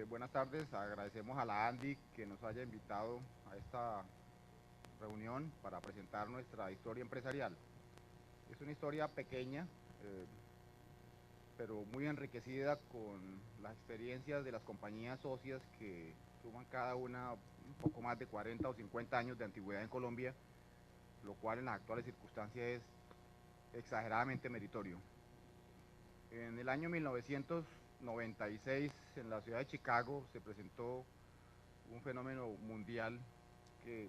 Buenas tardes, agradecemos a la ANDI que nos haya invitado a esta reunión para presentar nuestra historia empresarial. Es una historia pequeña, pero muy enriquecida con las experiencias de las compañías socias que suman cada una un poco más de 40 o 50 años de antigüedad en Colombia, lo cual en las actuales circunstancias es exageradamente meritorio. En el año 1996, en la ciudad de Chicago, se presentó un fenómeno mundial que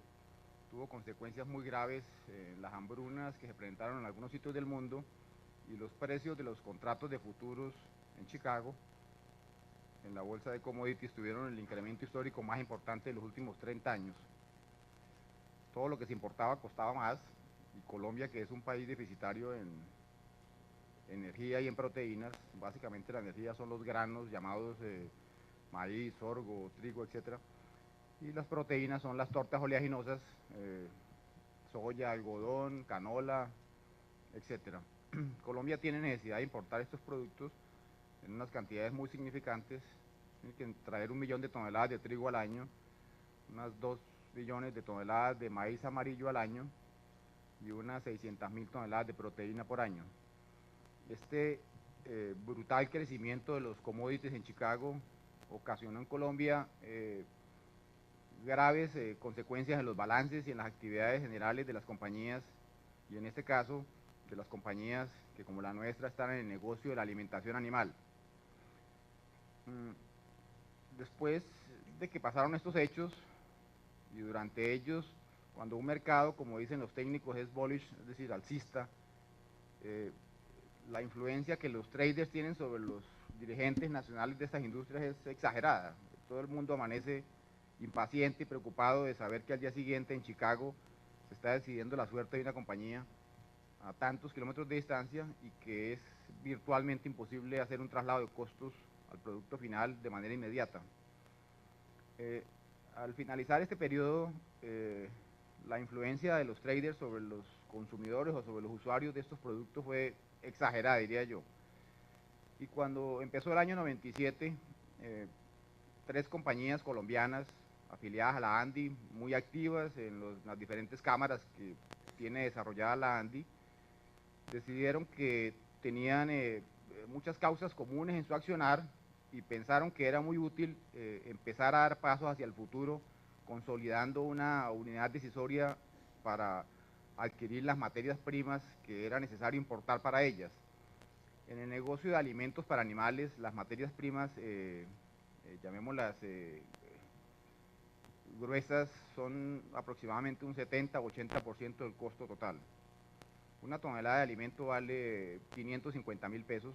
tuvo consecuencias muy graves en las hambrunas que se presentaron en algunos sitios del mundo, y los precios de los contratos de futuros en Chicago, en la bolsa de commodities, tuvieron el incremento histórico más importante de los últimos 30 años. Todo lo que se importaba costaba más, y Colombia, que es un país deficitario en energía y en proteínas, básicamente la energía son los granos llamados maíz, sorgo, trigo, etcétera, y las proteínas son las tortas oleaginosas, soya, algodón, canola, etcétera. Colombia tiene necesidad de importar estos productos en unas cantidades muy significantes. Tiene que traer 1 millón de toneladas de trigo al año, unas 2 millones de toneladas de maíz amarillo al año y unas 600.000 toneladas de proteína por año. Este brutal crecimiento de los commodities en Chicago ocasionó en Colombia graves consecuencias en los balances y en las actividades generales de las compañías, y en este caso de las compañías que, como la nuestra, están en el negocio de la alimentación animal. Después de que pasaron estos hechos, y durante ellos, cuando un mercado, como dicen los técnicos, es bullish, es decir, alcista, la influencia que los traders tienen sobre los dirigentes nacionales de estas industrias es exagerada. Todo el mundo amanece impaciente y preocupado de saber que al día siguiente en Chicago se está decidiendo la suerte de una compañía a tantos kilómetros de distancia, y que es virtualmente imposible hacer un traslado de costos al producto final de manera inmediata. Al finalizar este periodo, la influencia de los traders sobre los consumidores o sobre los usuarios de estos productos fue exagerada, diría yo. Y cuando empezó el año 97, 3 compañías colombianas afiliadas a la ANDI, muy activas en las diferentes cámaras que tiene desarrollada la ANDI, decidieron que tenían muchas causas comunes en su accionar, y pensaron que era muy útil empezar a dar pasos hacia el futuro, consolidando una unidad decisoria para adquirir las materias primas que era necesario importar para ellas. En el negocio de alimentos para animales, las materias primas, llamémoslas gruesas, son aproximadamente un 70 o 80% del costo total. Una tonelada de alimento vale 550.000 pesos,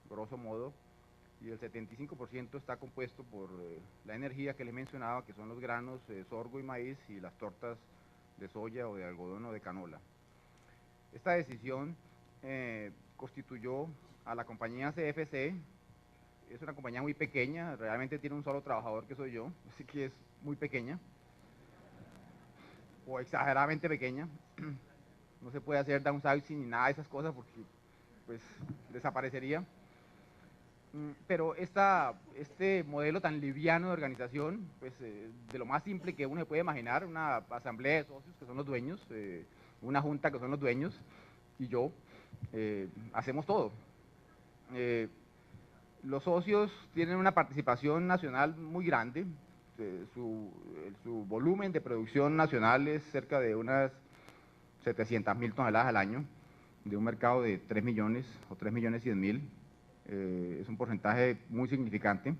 grosso modo, y el 75% está compuesto por la energía que les mencionaba, que son los granos, sorgo y maíz, y las tortas de soya o de algodón o de canola. Esta decisión constituyó a la compañía CFC. Es una compañía muy pequeña, realmente tiene un solo trabajador, que soy yo, así que es muy pequeña, o exageradamente pequeña. No se puede hacer downsizing ni nada de esas cosas, porque pues desaparecería. Pero este modelo tan liviano de organización, pues de lo más simple que uno se puede imaginar, una asamblea de socios que son los dueños, una junta que son los dueños, y yo, hacemos todo. Los socios tienen una participación nacional muy grande. Su volumen de producción nacional es cerca de unas 700.000 toneladas al año, de un mercado de 3 millones o 3.100.000. Es un porcentaje muy significante.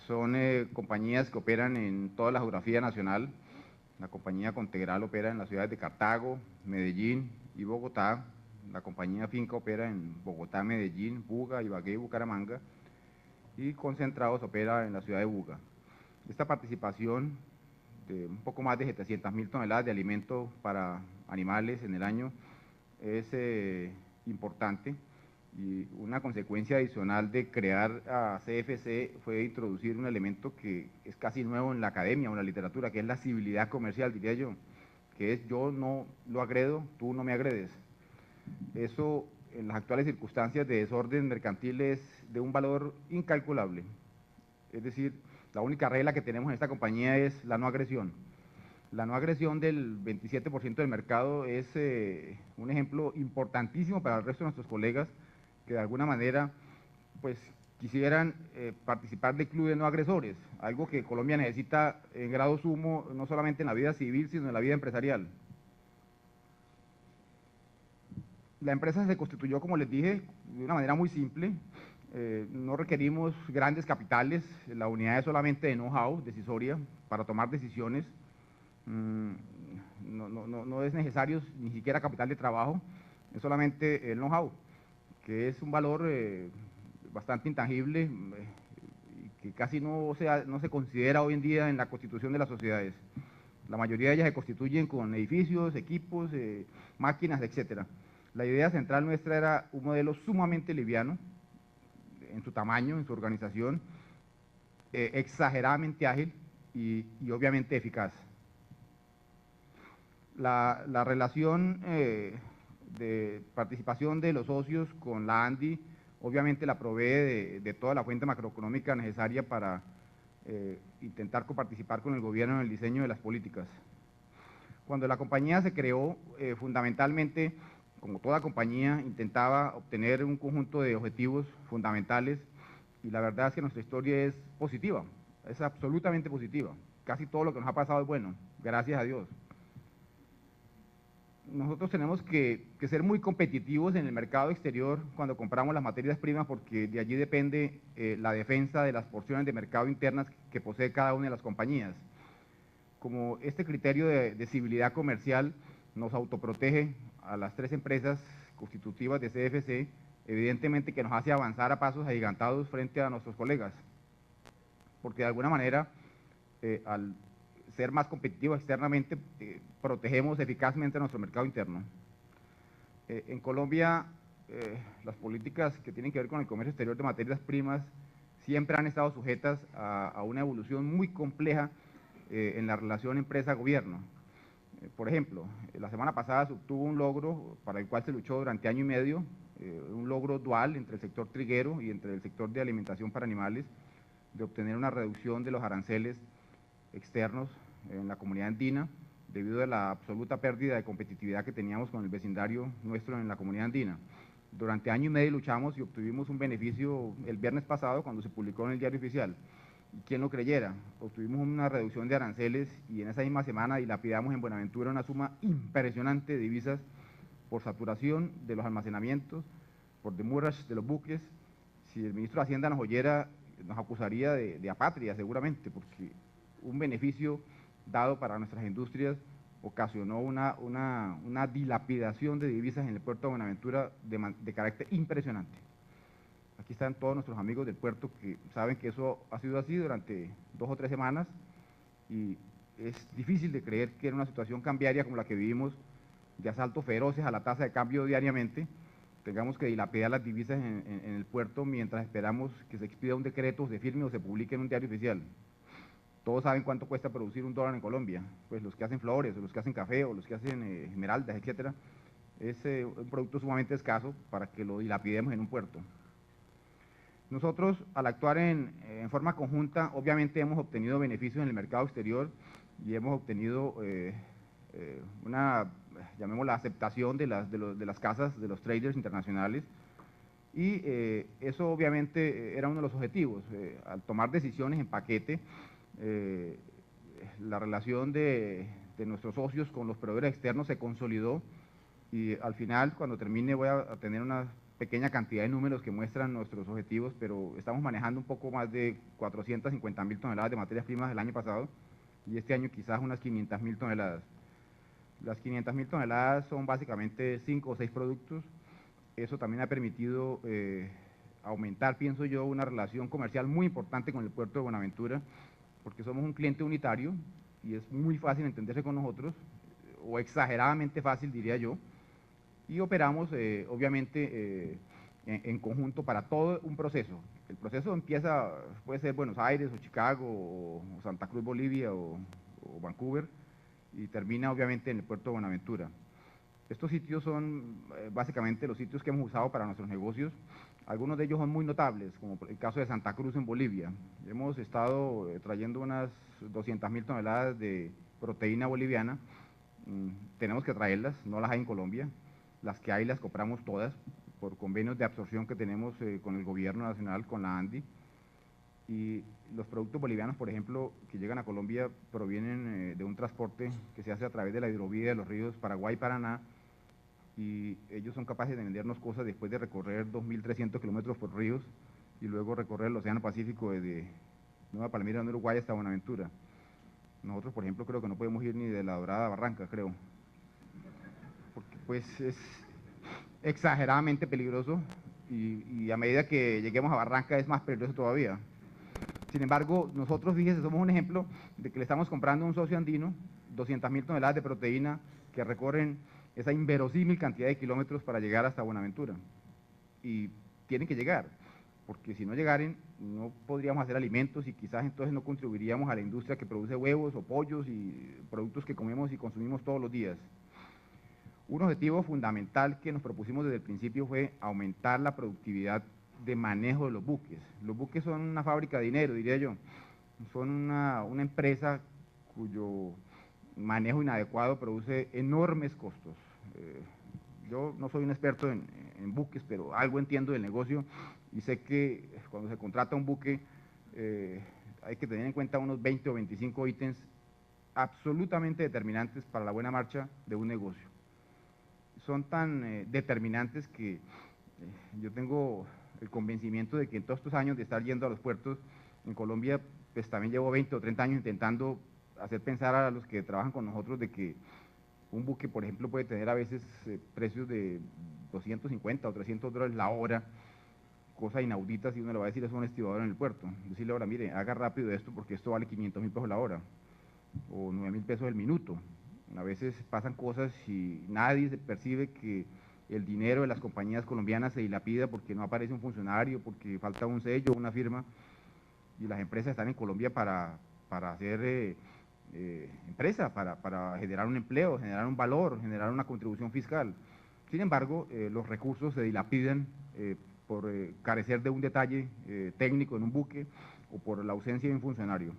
Son compañías que operan en toda la geografía nacional. La compañía Contegral opera en las ciudades de Cartago, Medellín y Bogotá. La compañía Finca opera en Bogotá, Medellín, Buga, Ibagué y Bucaramanga. Y Concentrados opera en la ciudad de Buga. Esta participación de un poco más de 700.000 toneladas de alimento para animales en el año es importante, y una consecuencia adicional de crear a CFC fue introducir un elemento que es casi nuevo en la academia o en la literatura, que es la civilidad comercial, diría yo, que es: yo no lo agredo, tú no me agredes. Eso, en las actuales circunstancias de desorden mercantil, es de un valor incalculable. Es decir, La única regla que tenemos en esta compañía es la no agresión. La no agresión del 27% del mercado es un ejemplo importantísimo para el resto de nuestros colegas que de alguna manera pues quisieran participar del club de no agresores, algo que Colombia necesita en grado sumo, no solamente en la vida civil, sino en la vida empresarial. La empresa se constituyó, como les dije, de una manera muy simple. No requerimos grandes capitales, la unidad es solamente de know-how, decisoria, para tomar decisiones. No es necesario ni siquiera capital de trabajo, es solamente el know-how, que es un valor bastante intangible y que casi no se considera hoy en día en la constitución de las sociedades. La mayoría de ellas se constituyen con edificios, equipos, máquinas, etcétera. La idea central nuestra era un modelo sumamente liviano en su tamaño, en su organización, exageradamente ágil y obviamente eficaz. La relación de participación de los socios con la ANDI obviamente la provee de toda la fuente macroeconómica necesaria para intentar coparticipar con el gobierno en el diseño de las políticas. Cuando la compañía se creó, fundamentalmente, como toda compañía, intentaba obtener un conjunto de objetivos fundamentales y la verdad es que nuestra historia es positiva, es absolutamente positiva. Casi todo lo que nos ha pasado es bueno, gracias a Dios. Nosotros tenemos que ser muy competitivos en el mercado exterior cuando compramos las materias primas porque de allí depende la defensa de las porciones de mercado internas que posee cada una de las compañías. Como este criterio de civilidad comercial nos autoprotege a las tres empresas constitutivas de CFC, evidentemente que nos hace avanzar a pasos agigantados frente a nuestros colegas, porque de alguna manera, al ser más competitivos externamente, protegemos eficazmente nuestro mercado interno. En Colombia, las políticas que tienen que ver con el comercio exterior de materias primas siempre han estado sujetas a una evolución muy compleja en la relación empresa-gobierno. Por ejemplo, la semana pasada se obtuvo un logro para el cual se luchó durante año y medio, un logro dual entre el sector triguero y entre el sector de alimentación para animales, de obtener una reducción de los aranceles externos en la comunidad andina, debido a la absoluta pérdida de competitividad que teníamos con el vecindario nuestro en la comunidad andina. Durante año y medio luchamos y obtuvimos un beneficio el viernes pasado cuando se publicó en el diario oficial. ¿Quién lo creyera? Obtuvimos una reducción de aranceles y en esa misma semana dilapidamos en Buenaventura una suma impresionante de divisas por saturación de los almacenamientos, por demurrage de los buques. Si el ministro de Hacienda nos oyera, nos acusaría de apatria seguramente, porque un beneficio dado para nuestras industrias ocasionó una dilapidación de divisas en el puerto de Buenaventura de carácter impresionante. Aquí están todos nuestros amigos del puerto que saben que eso ha sido así durante 2 o 3 semanas y es difícil de creer que en una situación cambiaria como la que vivimos, de asaltos feroces a la tasa de cambio diariamente, tengamos que dilapidar las divisas en el puerto mientras esperamos que se expida un decreto, se firme o se publique en un diario oficial. Todos saben cuánto cuesta producir un dólar en Colombia, pues los que hacen flores, o los que hacen café, o los que hacen esmeraldas, etcétera, es un producto sumamente escaso para que lo dilapidemos en un puerto. Nosotros, al actuar en forma conjunta, obviamente hemos obtenido beneficios en el mercado exterior y hemos obtenido una, llamémosla, aceptación de las casas, de los traders internacionales, y eso obviamente era uno de los objetivos. Al tomar decisiones en paquete, la relación de nuestros socios con los proveedores externos se consolidó y al final, cuando termine, voy a tener una pequeña cantidad de números que muestran nuestros objetivos, pero estamos manejando un poco más de 450.000 toneladas de materias primas el año pasado y este año quizás unas 500.000 toneladas. Las 500.000 toneladas son básicamente 5 o 6 productos. Eso también ha permitido aumentar, pienso yo, una relación comercial muy importante con el puerto de Buenaventura, porque somos un cliente unitario y es muy fácil entenderse con nosotros, o exageradamente fácil, diría yo, y operamos obviamente en conjunto para todo un proceso. El proceso empieza, puede ser Buenos Aires o Chicago o Santa Cruz, Bolivia o Vancouver, y termina obviamente en el puerto de Buenaventura. Estos sitios son básicamente los sitios que hemos usado para nuestros negocios. Algunos de ellos son muy notables, como el caso de Santa Cruz en Bolivia. Hemos estado trayendo unas 200.000 toneladas de proteína boliviana. Tenemos que traerlas, no las hay en Colombia. Las que hay las compramos todas por convenios de absorción que tenemos con el gobierno nacional, con la ANDI. Y los productos bolivianos, por ejemplo, que llegan a Colombia, provienen de un transporte que se hace a través de la hidrovía de los ríos Paraguay y Paraná, y ellos son capaces de vendernos cosas después de recorrer 2.300 kilómetros por ríos y luego recorrer el Océano Pacífico desde Nueva Palmira, en Uruguay, hasta Buenaventura. Nosotros, por ejemplo, creo que no podemos ir ni de La Dorada a Barranca, creo, porque pues es exageradamente peligroso y a medida que lleguemos a Barranca es más peligroso todavía. Sin embargo, nosotros, fíjese, somos un ejemplo de que le estamos comprando a un socio andino 200.000 toneladas de proteína que recorren esa inverosímil cantidad de kilómetros para llegar hasta Buenaventura. Y tienen que llegar, porque si no llegaren, no podríamos hacer alimentos y quizás entonces no contribuiríamos a la industria que produce huevos o pollos y productos que comemos y consumimos todos los días. Un objetivo fundamental que nos propusimos desde el principio fue aumentar la productividad de manejo de los buques. Los buques son una fábrica de dinero, diría yo. Son una empresa cuyo manejo inadecuado produce enormes costos. Yo no soy un experto en buques, pero algo entiendo del negocio y sé que cuando se contrata un buque hay que tener en cuenta unos 20 o 25 ítems absolutamente determinantes para la buena marcha de un negocio. Son tan determinantes que yo tengo el convencimiento de que en todos estos años de estar yendo a los puertos en Colombia, pues también llevo 20 o 30 años intentando hacer pensar a los que trabajan con nosotros de que un buque, por ejemplo, puede tener a veces precios de 250 o 300 dólares la hora, cosa inaudita si uno le va a decir eso a un estibador en el puerto. Decirle ahora, mire, haga rápido esto porque esto vale 500.000 pesos la hora o 9.000 pesos el minuto. A veces pasan cosas y nadie se percibe que el dinero de las compañías colombianas se dilapida porque no aparece un funcionario, porque falta un sello, una firma, y las empresas están en Colombia para hacer empresa, para generar un empleo, generar un valor, generar una contribución fiscal. Sin embargo, los recursos se dilapidan por carecer de un detalle técnico en un buque o por la ausencia de un funcionario.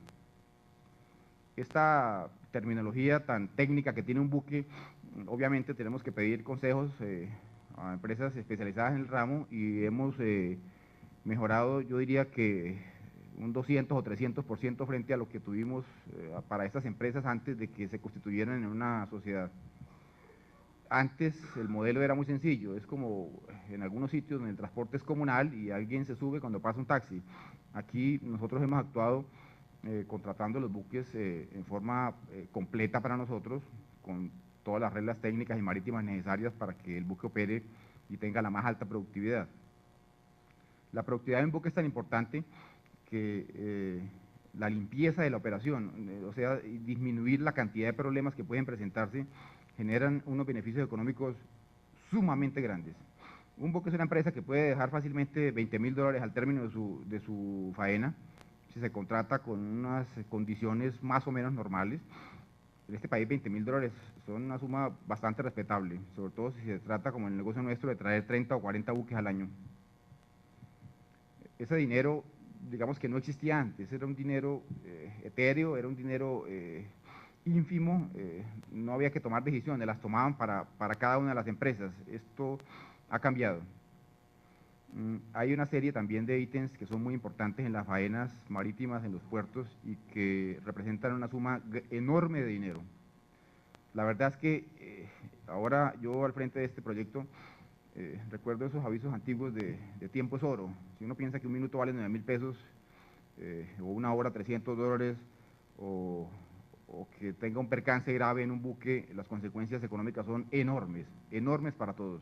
Esta terminología tan técnica que tiene un buque, obviamente tenemos que pedir consejos a empresas especializadas en el ramo y hemos mejorado, yo diría que un 200 o 300% frente a lo que tuvimos para estas empresas antes de que se constituyeran en una sociedad. Antes el modelo era muy sencillo, es como en algunos sitios donde el transporte es comunal y alguien se sube cuando pasa un taxi. Aquí nosotros hemos actuado contratando los buques en forma completa para nosotros, con todas las reglas técnicas y marítimas necesarias para que el buque opere y tenga la más alta productividad. La productividad de un buque es tan importante que la limpieza de la operación, o sea, disminuir la cantidad de problemas que pueden presentarse, generan unos beneficios económicos sumamente grandes. Un buque es una empresa que puede dejar fácilmente 20.000 dólares al término de su faena, si se contrata con unas condiciones más o menos normales. En este país 20.000 dólares son una suma bastante respetable, sobre todo si se trata, como en el negocio nuestro, de traer 30 o 40 buques al año. Ese dinero, digamos que no existía antes, era un dinero etéreo, era un dinero ínfimo, no había que tomar decisiones, las tomaban para cada una de las empresas. Esto ha cambiado. Hay una serie también de ítems que son muy importantes en las faenas marítimas, en los puertos, y que representan una suma enorme de dinero. La verdad es que ahora yo al frente de este proyecto recuerdo esos avisos antiguos de tiempo es oro. Si uno piensa que un minuto vale 9.000 pesos, o una hora 300 dólares, o que tenga un percance grave en un buque, las consecuencias económicas son enormes, enormes para todos.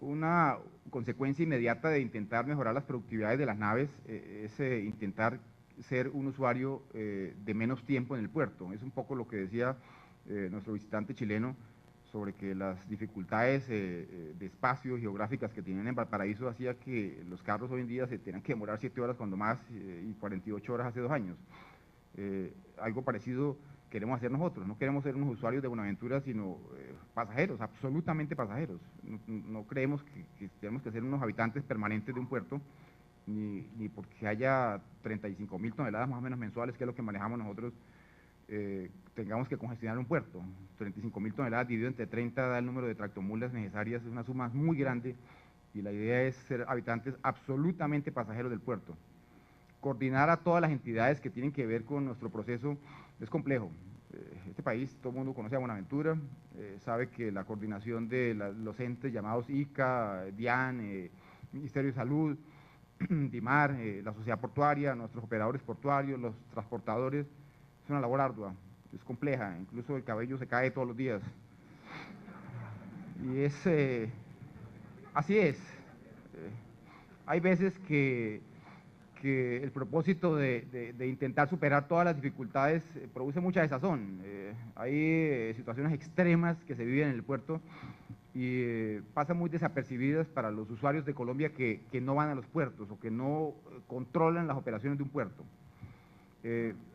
Una consecuencia inmediata de intentar mejorar las productividades de las naves es intentar ser un usuario de menos tiempo en el puerto. Es un poco lo que decía nuestro visitante chileno sobre que las dificultades de espacio geográficas que tienen en Valparaíso hacía que los carros hoy en día se tengan que demorar 7 horas cuando más y 48 horas hace 2 años. Algo parecido queremos hacer nosotros. No queremos ser unos usuarios de Buenaventura, sino pasajeros, absolutamente pasajeros. No creemos que tenemos que ser unos habitantes permanentes de un puerto, ni porque haya 35.000 toneladas más o menos mensuales, que es lo que manejamos nosotros, tengamos que congestionar un puerto. 35.000 toneladas dividido entre 30 da el número de tractomulas necesarias, es una suma muy grande, y la idea es ser habitantes absolutamente pasajeros del puerto. Coordinar a todas las entidades que tienen que ver con nuestro proceso es complejo. Este país, todo el mundo conoce a Buenaventura, sabe que la coordinación de los entes llamados ICA, DIAN, Ministerio de Salud, DIMAR, la sociedad portuaria, nuestros operadores portuarios, los transportadores, es una labor ardua, es compleja, incluso el cabello se cae todos los días. Y así es. Hay veces que el propósito de intentar superar todas las dificultades produce mucha desazón. Hay situaciones extremas que se viven en el puerto y pasan muy desapercibidas para los usuarios de Colombia que no van a los puertos o que no controlan las operaciones de un puerto.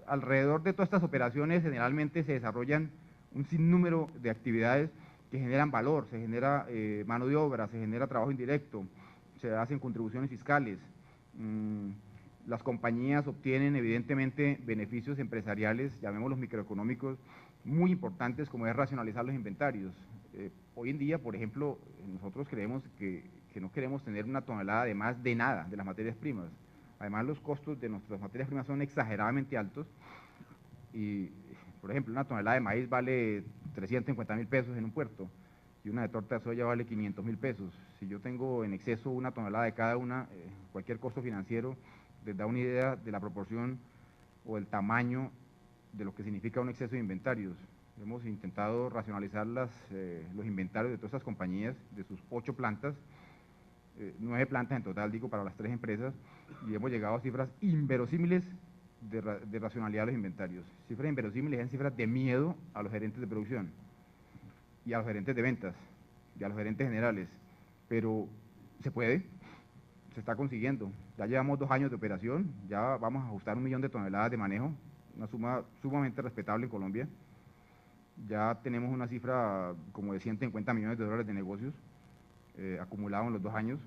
Alrededor de todas estas operaciones generalmente se desarrollan un sinnúmero de actividades que generan valor, se genera mano de obra, se genera trabajo indirecto, se hacen contribuciones fiscales. Las compañías obtienen evidentemente beneficios empresariales, llamémoslos microeconómicos, muy importantes, como es racionalizar los inventarios. Hoy en día, por ejemplo, nosotros creemos que no queremos tener una tonelada de más de nada de las materias primas. Además, los costos de nuestras materias primas son exageradamente altos y, por ejemplo, una tonelada de maíz vale 350.000 pesos en un puerto y una de torta de soya vale 500.000 pesos. Si yo tengo en exceso una tonelada de cada una, cualquier costo financiero les da una idea de la proporción o el tamaño de lo que significa un exceso de inventarios. Hemos intentado racionalizar los inventarios de todas estas compañías, de sus 8 plantas, 9 plantas en total, digo, para las 3 empresas, y hemos llegado a cifras inverosímiles de racionalidad de los inventarios. Cifras inverosímiles en cifras de miedo a los gerentes de producción y a los gerentes de ventas y a los gerentes generales, pero se puede, se está consiguiendo. Ya llevamos 2 años de operación, ya vamos a ajustar 1 millón de toneladas de manejo, una suma sumamente respetable en Colombia. Ya tenemos una cifra como de 150 millones de dólares de negocios acumulados en los 2 años,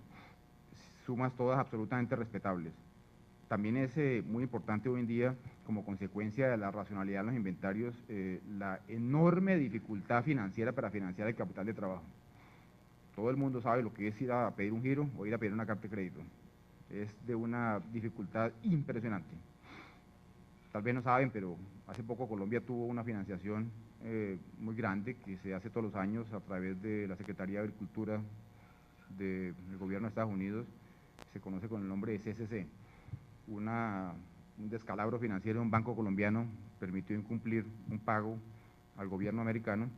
sumas todas absolutamente respetables. También es muy importante hoy en día, como consecuencia de la racionalidad en los inventarios, la enorme dificultad financiera para financiar el capital de trabajo. Todo el mundo sabe lo que es ir a pedir un giro o ir a pedir una carta de crédito. Es de una dificultad impresionante. Tal vez no saben, pero hace poco Colombia tuvo una financiación muy grande que se hace todos los años a través de la Secretaría de Agricultura del gobierno de Estados Unidos, se conoce con el nombre de CCC. Un descalabro financiero de un banco colombiano permitió incumplir un pago al gobierno americano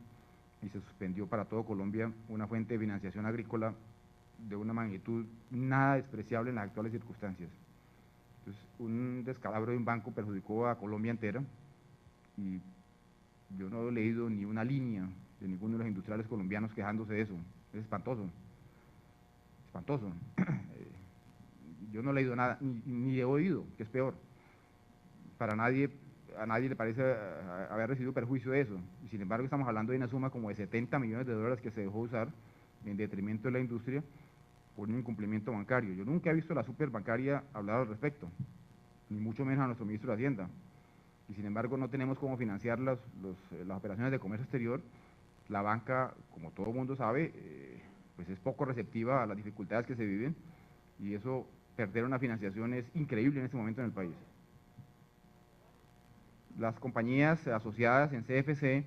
y se suspendió para todo Colombia una fuente de financiación agrícola de una magnitud nada despreciable en las actuales circunstancias. Entonces, un descalabro de un banco perjudicó a Colombia entera y yo no he leído ni una línea de ninguno de los industriales colombianos quejándose de eso. Es espantoso, espantoso. Yo no he leído nada, ni he oído, que es peor. A nadie le parece haber recibido perjuicio de eso. Y sin embargo estamos hablando de una suma como de 70 millones de dólares que se dejó usar en detrimento de la industria por un incumplimiento bancario. Yo nunca he visto a la superbancaria hablar al respecto, ni mucho menos a nuestro ministro de Hacienda. Y sin embargo no tenemos cómo financiar las operaciones de comercio exterior. La banca, como todo el mundo sabe, pues es poco receptiva a las dificultades que se viven y eso, perder una financiación es increíble en este momento en el país. Las compañías asociadas en CFC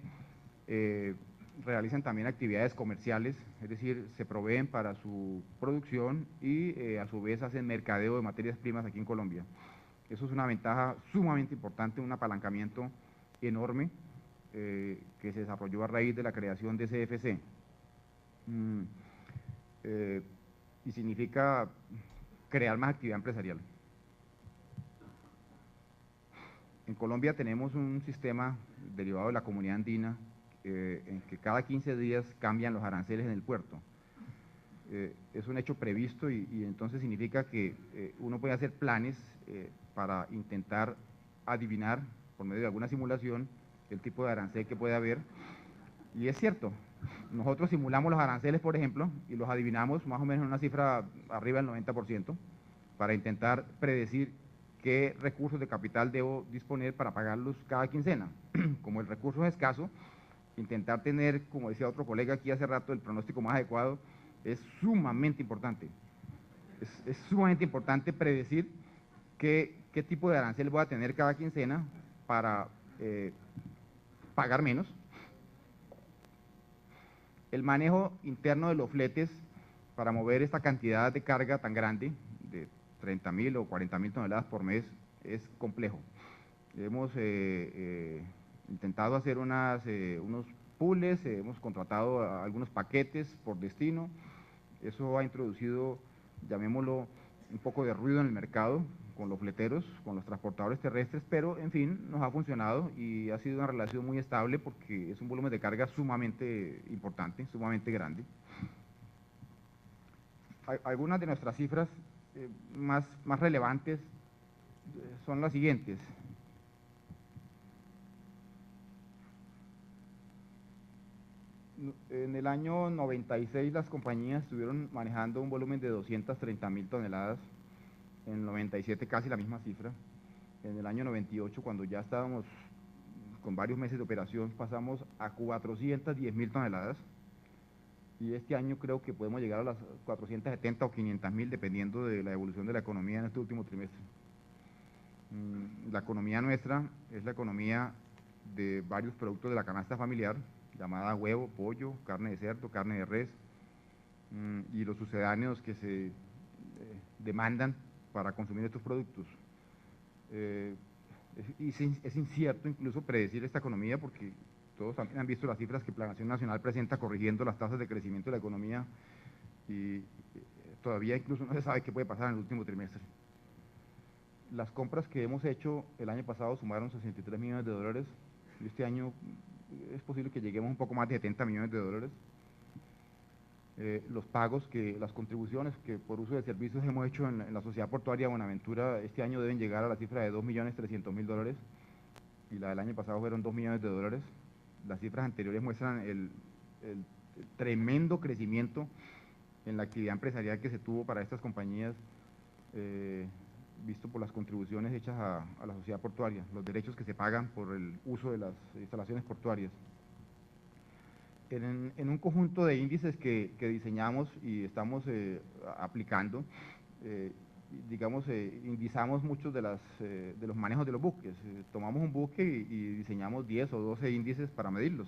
realizan también actividades comerciales, es decir, se proveen para su producción y a su vez hacen mercadeo de materias primas aquí en Colombia. Eso es una ventaja sumamente importante, un apalancamiento enorme que se desarrolló a raíz de la creación de CFC. Y significa crear más actividad empresarial. En Colombia tenemos un sistema derivado de la Comunidad Andina en que cada 15 días cambian los aranceles en el puerto. Es un hecho previsto y entonces significa que uno puede hacer planes para intentar adivinar, por medio de alguna simulación, el tipo de arancel que puede haber. Y es cierto, nosotros simulamos los aranceles, por ejemplo, y los adivinamos más o menos en una cifra arriba del 90%, para intentar predecir qué recursos de capital debo disponer para pagarlos cada quincena. Como el recurso es escaso, intentar tener, como decía otro colega aquí hace rato, el pronóstico más adecuado es sumamente importante. Es sumamente importante predecir qué tipo de arancel voy a tener cada quincena para pagar menos. El manejo interno de los fletes para mover esta cantidad de carga tan grande, de 30.000 o 40.000 toneladas por mes, es complejo. Hemos intentado hacer unos pools, hemos contratado algunos paquetes por destino. Eso ha introducido, llamémoslo, un poco de ruido en el mercado con los fleteros, con los transportadores terrestres, pero en fin, nos ha funcionado y ha sido una relación muy estable porque es un volumen de carga sumamente importante, sumamente grande. Algunas de nuestras cifras más relevantes son las siguientes. En el año 96 las compañías estuvieron manejando un volumen de 230.000 toneladas, en el 97 casi la misma cifra. En el año 98, cuando ya estábamos con varios meses de operación, pasamos a 410.000 toneladas. Y este año creo que podemos llegar a las 470 o 500.000, dependiendo de la evolución de la economía en este último trimestre. La economía nuestra es la economía de varios productos de la canasta familiar, llamada huevo, pollo, carne de cerdo, carne de res, y los sucedáneos que se demandan para consumir estos productos. Es incierto incluso predecir esta economía porque todos han visto las cifras que Planación Nacional presenta corrigiendo las tasas de crecimiento de la economía y todavía incluso no se sabe qué puede pasar en el último trimestre. Las compras que hemos hecho el año pasado sumaron 63 millones de dólares y este año es posible que lleguemos un poco más de 70 millones de dólares. Los pagos, las contribuciones que por uso de servicios hemos hecho en la Sociedad Portuaria Buenaventura este año deben llegar a la cifra de 2.300.000 dólares y la del año pasado fueron 2 millones de dólares. Las cifras anteriores muestran el tremendo crecimiento en la actividad empresarial que se tuvo para estas compañías, visto por las contribuciones hechas a la sociedad portuaria, los derechos que se pagan por el uso de las instalaciones portuarias. En un conjunto de índices que diseñamos y estamos aplicando, digamos, indizamos muchos de los manejos de los buques. Tomamos un buque y diseñamos 10 o 12 índices para medirlos.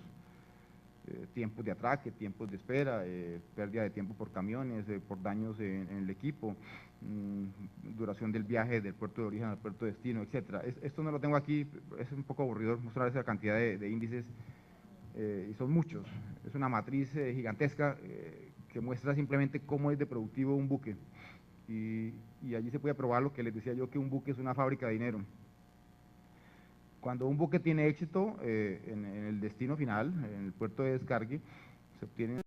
Tiempos de atraque, tiempos de espera, pérdida de tiempo por camiones, por daños en el equipo, duración del viaje del puerto de origen al puerto de destino, etc. Esto no lo tengo aquí, es un poco aburrido mostrar esa cantidad de índices, y son muchos. Es una matriz gigantesca que muestra simplemente cómo es de productivo un buque. Y allí se puede probar lo que les decía yo, que un buque es una fábrica de dinero. Cuando un buque tiene éxito en el destino final, en el puerto de descargue, se obtienen